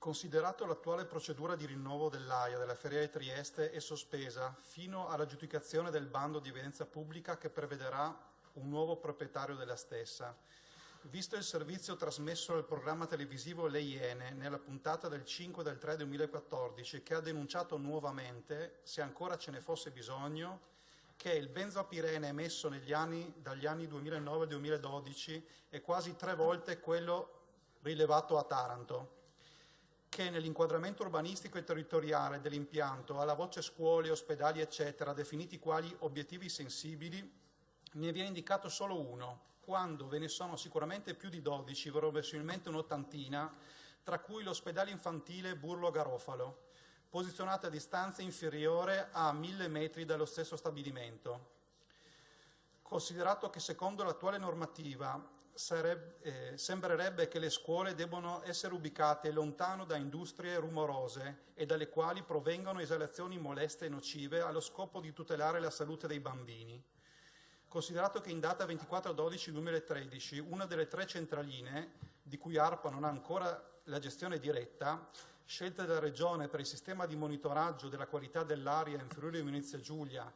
Considerato l'attuale procedura di rinnovo dell'AIA della Ferrovia di Trieste è sospesa fino all'aggiudicazione del bando di evidenza pubblica che prevederà un nuovo proprietario della stessa. Visto il servizio trasmesso dal programma televisivo Le Iene nella puntata del 5 del 3 2014, che ha denunciato nuovamente, se ancora ce ne fosse bisogno, che il benzopirene emesso dagli anni 2009 al 2012 è quasi 3 volte quello rilevato a Taranto, che nell'inquadramento urbanistico e territoriale dell'impianto, alla voce scuole, ospedali, eccetera, definiti quali obiettivi sensibili, ne viene indicato solo uno, quando ve ne sono sicuramente più di 12, verosimilmente un'ottantina, tra cui l'ospedale infantile Burlo Garofalo, posizionato a distanza inferiore a 1000 metri dallo stesso stabilimento. Considerato che secondo l'attuale normativa sembrerebbe che le scuole debbano essere ubicate lontano da industrie rumorose e dalle quali provengono esalazioni moleste e nocive allo scopo di tutelare la salute dei bambini. Considerato che in data 24/12/2013 una delle 3 centraline, di cui ARPA non ha ancora la gestione diretta, scelte dalla Regione per il sistema di monitoraggio della qualità dell'aria in Friuli Venezia Giulia,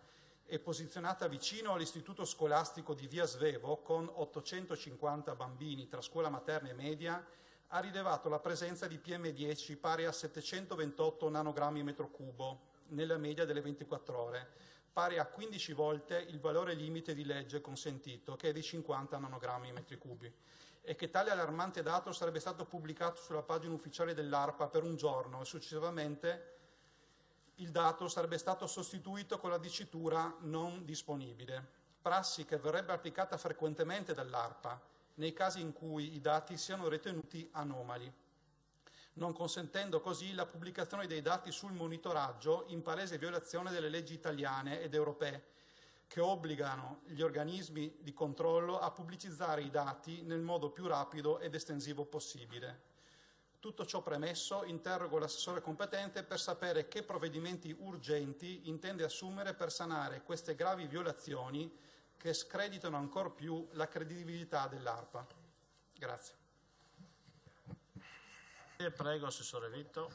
è posizionata vicino all'istituto scolastico di Via Svevo con 850 bambini tra scuola materna e media, ha rilevato la presenza di PM10 pari a 728 nanogrammi metro cubo nella media delle 24 ore, pari a 15 volte il valore limite di legge consentito, che è di 50 nanogrammi metri cubi, e che tale allarmante dato sarebbe stato pubblicato sulla pagina ufficiale dell'ARPA per un giorno e successivamente il dato sarebbe stato sostituito con la dicitura non disponibile, prassi che verrebbe applicata frequentemente dall'ARPA nei casi in cui i dati siano ritenuti anomali, non consentendo così la pubblicazione dei dati sul monitoraggio in palese violazione delle leggi italiane ed europee, che obbligano gli organismi di controllo a pubblicizzare i dati nel modo più rapido ed estensivo possibile. Tutto ciò premesso, interrogo l'assessore competente per sapere che provvedimenti urgenti intende assumere per sanare queste gravi violazioni che screditano ancor più la credibilità dell'ARPA. Grazie. Prego, Assessore Vitto.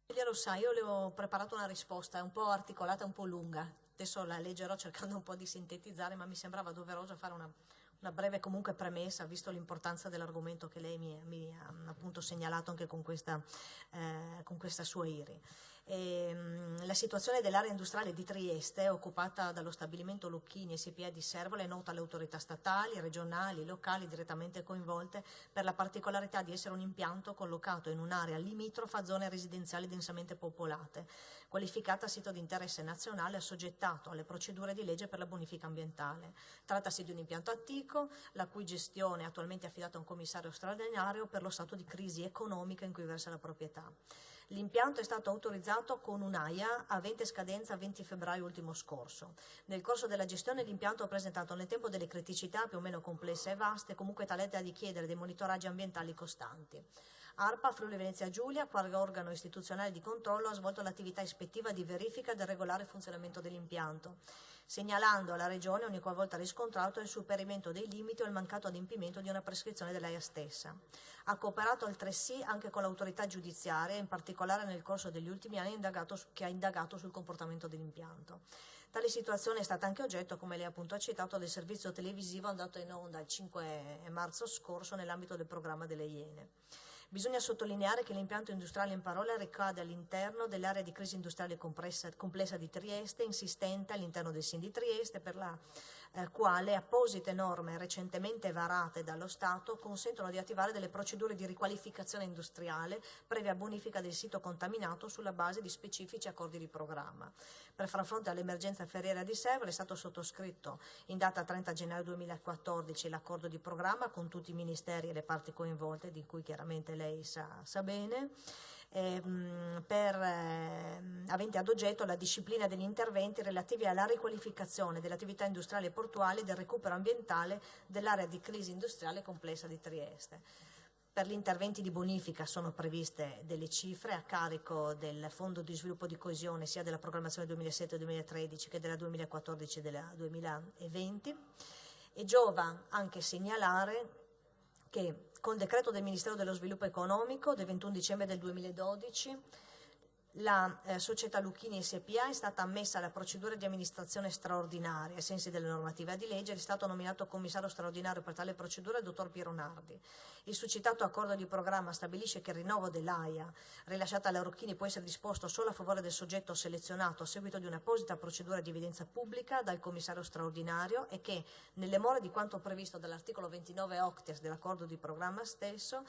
Lo sa, io le ho preparato una risposta, è un po' articolata, un po' lunga. Adesso la leggerò cercando un po' di sintetizzare, ma mi sembrava doveroso fare una breve comunque premessa, visto l'importanza dell'argomento che lei mi ha appunto segnalato anche con questa sua IRI. La situazione dell'area industriale di Trieste, occupata dallo stabilimento Lucchini SpA di Servola, è nota alle autorità statali, regionali, locali direttamente coinvolte per la particolarità di essere un impianto collocato in un'area limitrofa a zone residenziali densamente popolate, qualificata sito di interesse nazionale, assoggettato alle procedure di legge per la bonifica ambientale. Trattasi di un impianto attico, la cui gestione è attualmente affidata a un commissario straordinario per lo stato di crisi economica in cui versa la proprietà. L'impianto è stato autorizzato con un'AIA avente scadenza 20 febbraio ultimo scorso. Nel corso della gestione l'impianto ha presentato nel tempo delle criticità più o meno complesse e vaste, comunque tale da richiedere dei monitoraggi ambientali costanti. ARPA Friuli Venezia Giulia, quale organo istituzionale di controllo, ha svolto l'attività ispettiva di verifica del regolare funzionamento dell'impianto, segnalando alla Regione ogni qualvolta riscontrato il superamento dei limiti o il mancato adempimento di una prescrizione dell'AIA stessa. Ha cooperato altresì anche con l'autorità giudiziaria, in particolare nel corso degli ultimi anni che ha indagato sul comportamento dell'impianto. Tale situazione è stata anche oggetto, come lei appunto ha citato, del servizio televisivo andato in onda il 5 marzo scorso nell'ambito del programma delle Iene. Bisogna sottolineare che l'impianto industriale in parola ricade all'interno dell'area di crisi industriale complessa di Trieste, insistente all'interno del SIN di Trieste, per la quale apposite norme recentemente varate dallo Stato consentono di attivare delle procedure di riqualificazione industriale previa bonifica del sito contaminato sulla base di specifici accordi di programma. Per far fronte all'emergenza ferriera di Servola è stato sottoscritto in data 30 gennaio 2014 l'accordo di programma con tutti i ministeri e le parti coinvolte, di cui chiaramente lei sa bene, avente ad oggetto la disciplina degli interventi relativi alla riqualificazione delle attività industriali e portuali e del recupero ambientale dell'area di crisi industriale complessa di Trieste. Per gli interventi di bonifica sono previste delle cifre a carico del Fondo di Sviluppo di Coesione sia della programmazione 2007-2013 che della 2014 e della 2020, e giova anche segnalare che con decreto del Ministero dello Sviluppo Economico del 21 dicembre del 2012 la società Lucchini SpA è stata ammessa alla procedura di amministrazione straordinaria ai sensi della normativa di legge ed è stato nominato commissario straordinario per tale procedura il dottor Piero Nardi. Il succitato accordo di programma stabilisce che il rinnovo dell'AIA rilasciata alla Lucchini può essere disposto solo a favore del soggetto selezionato a seguito di un'apposita procedura di evidenza pubblica dal commissario straordinario e che, nelle more di quanto previsto dall'articolo 29 octies dell'accordo di programma stesso,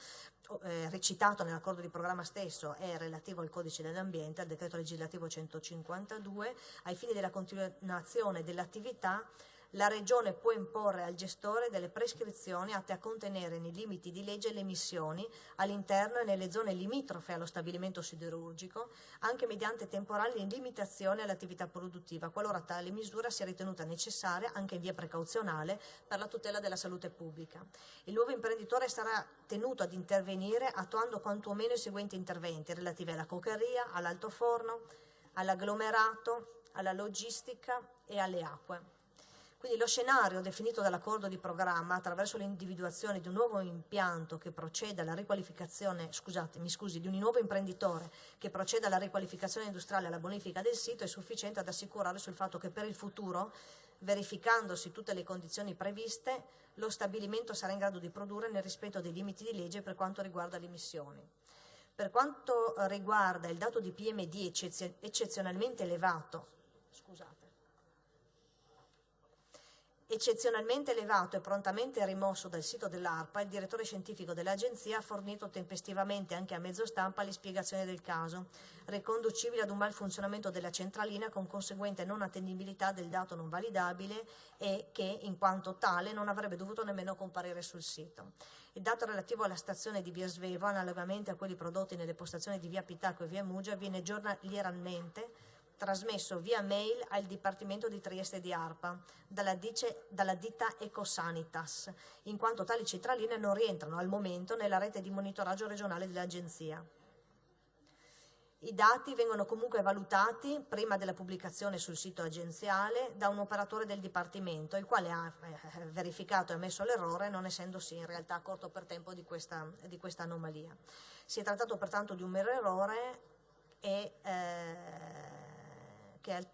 recitato nell'accordo di programma stesso è relativo al codice dell'ambiente, al decreto legislativo 152, ai fini della continuazione dell'attività la Regione può imporre al gestore delle prescrizioni atte a contenere nei limiti di legge le emissioni all'interno e nelle zone limitrofe allo stabilimento siderurgico, anche mediante temporali limitazioni all'attività produttiva, qualora tale misura sia ritenuta necessaria anche in via precauzionale per la tutela della salute pubblica. Il nuovo imprenditore sarà tenuto ad intervenire attuando quantomeno i seguenti interventi relativi alla cockeria, all'altoforno, all'agglomerato, alla logistica e alle acque. Quindi lo scenario definito dall'accordo di programma attraverso l'individuazione di un nuovo impianto che proceda alla riqualificazione, di un nuovo imprenditore che proceda alla riqualificazione industriale e alla bonifica del sito è sufficiente ad assicurare sul fatto che per il futuro, verificandosi tutte le condizioni previste, lo stabilimento sarà in grado di produrre nel rispetto dei limiti di legge per quanto riguarda le emissioni. Per quanto riguarda il dato di PM10 eccezionalmente elevato e prontamente rimosso dal sito dell'ARPA, il direttore scientifico dell'Agenzia ha fornito tempestivamente anche a mezzo stampa le spiegazioni del caso, riconducibile ad un malfunzionamento della centralina con conseguente non attendibilità del dato non validabile e che, in quanto tale, non avrebbe dovuto nemmeno comparire sul sito. Il dato relativo alla stazione di via Svevo, analogamente a quelli prodotti nelle postazioni di via Pitacco e via Muggia, viene giornalieramente trasmesso via mail al Dipartimento di Trieste di ARPA dalla ditta Ecosanitas, in quanto tali centraline non rientrano al momento nella rete di monitoraggio regionale dell'Agenzia. I dati vengono comunque valutati prima della pubblicazione sul sito agenziale da un operatore del Dipartimento, il quale ha verificato e ammesso l'errore, non essendosi in realtà accorto per tempo di questa anomalia. Si è trattato pertanto di un mero errore che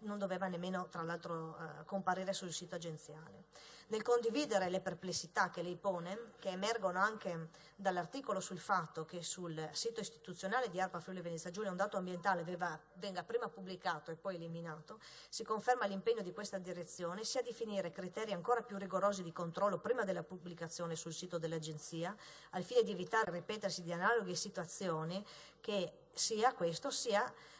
non doveva nemmeno, tra l'altro, comparire sul sito agenziale. Nel condividere le perplessità che lei pone, che emergono anche dall'articolo sul fatto che sul sito istituzionale di ARPA Friuli Venezia Giulia un dato ambientale venga prima pubblicato e poi eliminato, si conferma l'impegno di questa direzione sia a definire criteri ancora più rigorosi di controllo prima della pubblicazione sul sito dell'Agenzia, al fine di evitare il ripetersi di analoghe situazioni, che sia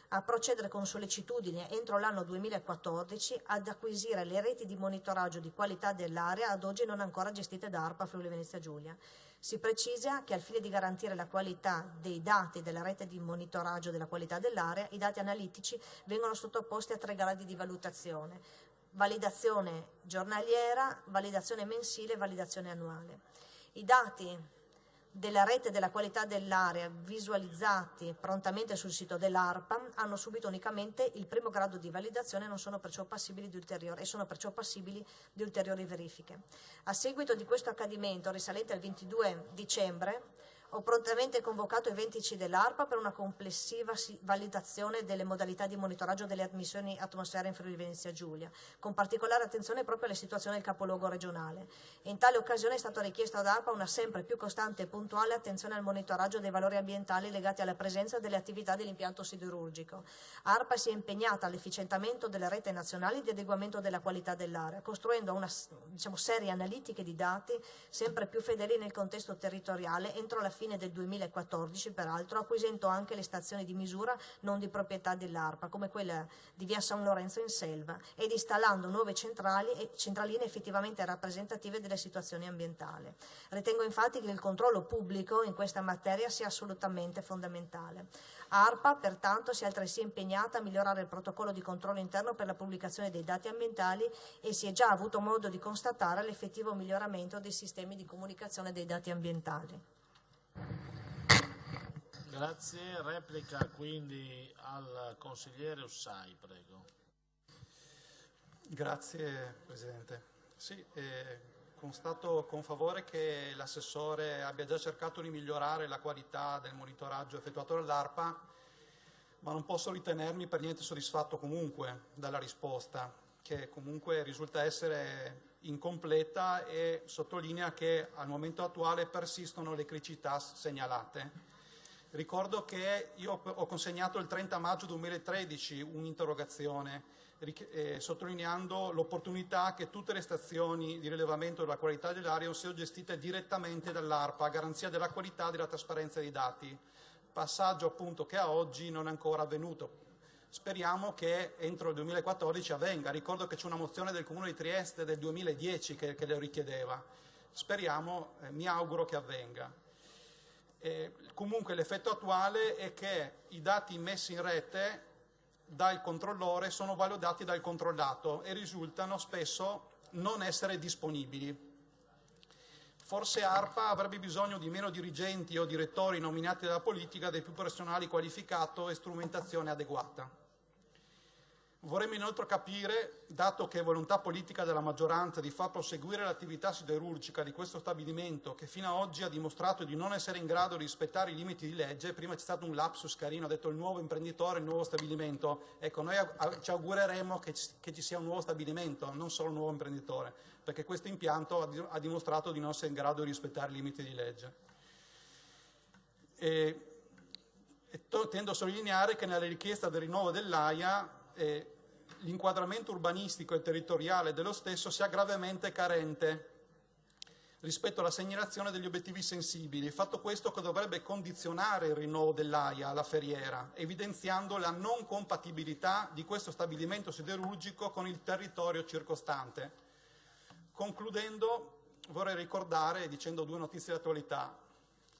a procedere con sollecitudine entro l'anno 2014 ad acquisire le reti di monitoraggio di qualità dell'area ad oggi non ancora gestite da ARPA Friuli Venezia Giulia. Si precisa che al fine di garantire la qualità dei dati della rete di monitoraggio della qualità dell'area, i dati analitici vengono sottoposti a 3 gradi di valutazione: validazione giornaliera, validazione mensile e validazione annuale. I dati della rete della qualità dell'area visualizzati prontamente sul sito dell'ARPA hanno subito unicamente il primo grado di validazione e sono perciò passibili di ulteriori verifiche. A seguito di questo accadimento, risalente al 22 dicembre, ho prontamente convocato i vertici dell'ARPA per una complessiva validazione delle modalità di monitoraggio delle emissioni atmosferiche in Friuli Venezia Giulia, con particolare attenzione proprio alle situazioni del capoluogo regionale. In tale occasione è stato richiesto ad ARPA una sempre più costante e puntuale attenzione al monitoraggio dei valori ambientali legati alla presenza delle attività dell'impianto siderurgico. ARPA si è impegnata all'efficientamento delle reti nazionali di adeguamento della qualità dell'area, costruendo una serie analitiche di dati sempre più fedeli nel contesto territoriale entro la fine del 2014, peraltro, acquisendo anche le stazioni di misura non di proprietà dell'ARPA, come quella di via San Lorenzo in Selva, ed installando nuove centraline effettivamente rappresentative delle situazioni ambientali. Ritengo infatti che il controllo pubblico in questa materia sia assolutamente fondamentale. ARPA, pertanto, si è altresì impegnata a migliorare il protocollo di controllo interno per la pubblicazione dei dati ambientali e si è già avuto modo di constatare l'effettivo miglioramento dei sistemi di comunicazione dei dati ambientali. Grazie. Replica quindi al consigliere Ussai, prego. Grazie Presidente. Sì, Constato con favore che l'assessore abbia già cercato di migliorare la qualità del monitoraggio effettuato dall'ARPA, ma non posso ritenermi per niente soddisfatto comunque dalla risposta, che comunque risulta essere incompleta e sottolinea che al momento attuale persistono le criticità segnalate. Ricordo che io ho consegnato il 30 maggio 2013 un'interrogazione sottolineando l'opportunità che tutte le stazioni di rilevamento della qualità dell'aria siano gestite direttamente dall'ARPA a garanzia della qualità e della trasparenza dei dati, passaggio appunto che a oggi non è ancora avvenuto. Speriamo che entro il 2014 avvenga. Ricordo che c'è una mozione del Comune di Trieste del 2010 che le richiedeva. Speriamo, mi auguro che avvenga. Comunque l'effetto attuale è che i dati immessi in rete dal controllore sono validati dal controllato e risultano spesso non essere disponibili. Forse ARPA avrebbe bisogno di meno dirigenti o direttori nominati dalla politica, del più personale qualificato e strumentazione adeguata. Vorremmo inoltre capire, dato che è volontà politica della maggioranza di far proseguire l'attività siderurgica di questo stabilimento che fino ad oggi ha dimostrato di non essere in grado di rispettare i limiti di legge, prima c'è stato un lapsus carino, ha detto il nuovo imprenditore, il nuovo stabilimento, ecco noi ci augureremo che ci sia un nuovo stabilimento, non solo un nuovo imprenditore, perché questo impianto ha dimostrato di non essere in grado di rispettare i limiti di legge. Tendo a sottolineare che nella richiesta del rinnovo dell'AIA l'inquadramento urbanistico e territoriale dello stesso sia gravemente carente rispetto alla segnalazione degli obiettivi sensibili, fatto questo che dovrebbe condizionare il rinnovo dell'AIA alla Ferriera, evidenziando la non compatibilità di questo stabilimento siderurgico con il territorio circostante. Concludendo, vorrei ricordare, dicendo due notizie di attualità,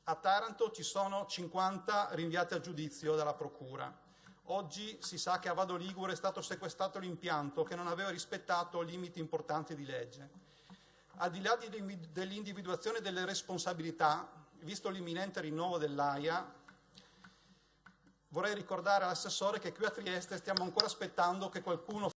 a Taranto ci sono 50 rinviati a giudizio dalla Procura. Oggi si sa che a Vado Ligure è stato sequestrato l'impianto che non aveva rispettato limiti importanti di legge. Al di là dell'individuazione delle responsabilità, visto l'imminente rinnovo dell'AIA, vorrei ricordare all'assessore che qui a Trieste stiamo ancora aspettando che qualcuno